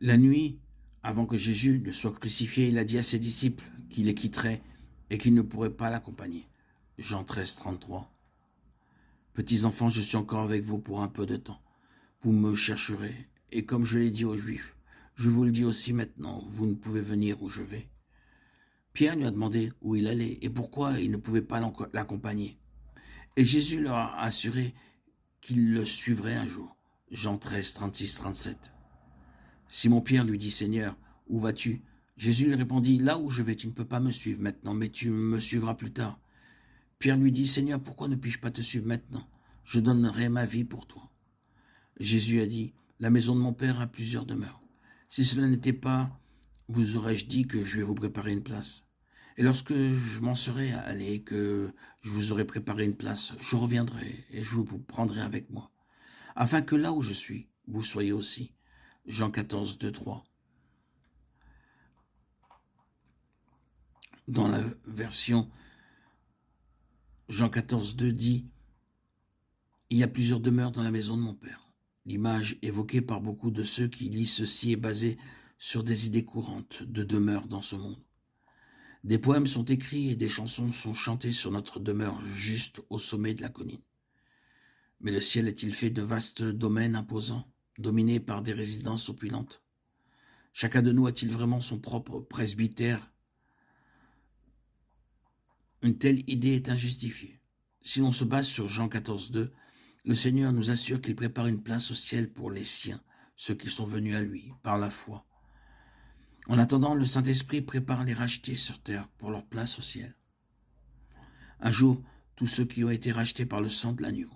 La nuit, avant que Jésus ne soit crucifié, il a dit à ses disciples qu'il les quitterait et qu'ils ne pourraient pas l'accompagner. Jean 13, 33. Petits enfants, je suis encore avec vous pour un peu de temps. Vous me chercherez, et comme je l'ai dit aux Juifs, je vous le dis aussi maintenant, vous ne pouvez venir où je vais. Pierre lui a demandé où il allait et pourquoi il ne pouvait pas l'accompagner. Et Jésus leur a assuré qu'il le suivrait un jour. Jean 13, 36, 37. Simon-Pierre lui dit, Seigneur, où vas-tu? Jésus lui répondit, là où je vais, tu ne peux pas me suivre maintenant, mais tu me suivras plus tard. Pierre lui dit, Seigneur, pourquoi ne puis-je pas te suivre maintenant? Je donnerai ma vie pour toi. Jésus a dit, la maison de mon Père a plusieurs demeures. Si cela n'était pas, vous aurais-je dit que je vais vous préparer une place. Et lorsque je m'en serai allé et que je vous aurai préparé une place, je reviendrai et je vous prendrai avec moi, afin que là où je suis, vous soyez aussi. Jean 14, 2, 3. Dans la version Jean 14, 2 dit « Il y a plusieurs demeures dans la maison de mon Père ». L'image évoquée par beaucoup de ceux qui lisent ceci est basée sur des idées courantes de demeure dans ce monde. Des poèmes sont écrits et des chansons sont chantées sur notre demeure juste au sommet de la colline. Mais le ciel est-il fait de vastes domaines imposants, dominés par des résidences opulentes? Chacun de nous a-t-il vraiment son propre presbytère? Une telle idée est injustifiée. Si l'on se base sur Jean 14, 2, le Seigneur nous assure qu'il prépare une place au ciel pour les siens, ceux qui sont venus à lui, par la foi. En attendant, le Saint-Esprit prépare les rachetés sur terre pour leur place au ciel. Un jour, tous ceux qui ont été rachetés par le sang de l'agneau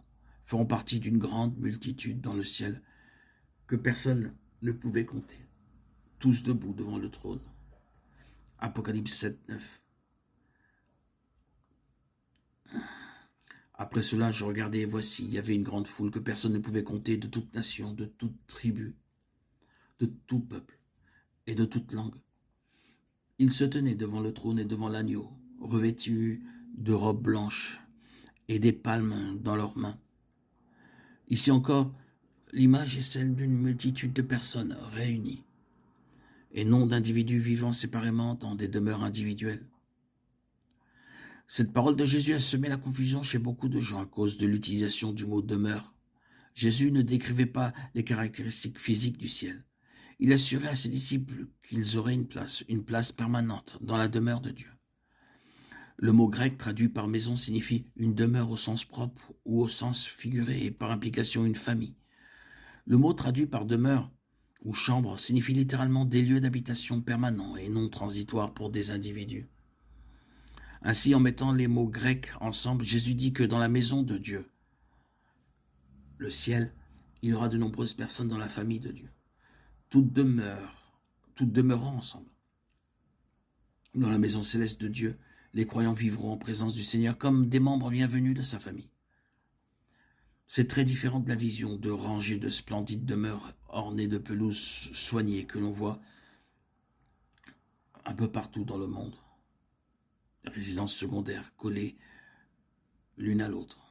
feront partie d'une grande multitude dans le ciel que personne ne pouvait compter, tous debout devant le trône. Apocalypse 7, 9. Après cela, je regardais et voici, il y avait une grande foule que personne ne pouvait compter, de toute nation, de toute tribu, de tout peuple et de toute langue. Ils se tenaient devant le trône et devant l'agneau, revêtus de robes blanches et des palmes dans leurs mains. Ici encore, l'image est celle d'une multitude de personnes réunies, et non d'individus vivant séparément dans des demeures individuelles. Cette parole de Jésus a semé la confusion chez beaucoup de gens à cause de l'utilisation du mot demeure. Jésus ne décrivait pas les caractéristiques physiques du ciel. Il assurait à ses disciples qu'ils auraient une place permanente dans la demeure de Dieu. Le mot grec traduit par maison signifie une demeure au sens propre ou au sens figuré et par implication une famille. Le mot traduit par demeure ou chambre signifie littéralement des lieux d'habitation permanents et non transitoires pour des individus. Ainsi, en mettant les mots grecs ensemble, Jésus dit que dans la maison de Dieu, le ciel, il y aura de nombreuses personnes dans la famille de Dieu, toutes demeurant ensemble. Dans la maison céleste de Dieu, les croyants vivront en présence du Seigneur comme des membres bienvenus de sa famille. C'est très différent de la vision de rangées de splendides demeures ornées de pelouses soignées que l'on voit un peu partout dans le monde. Résidences secondaires collées l'une à l'autre.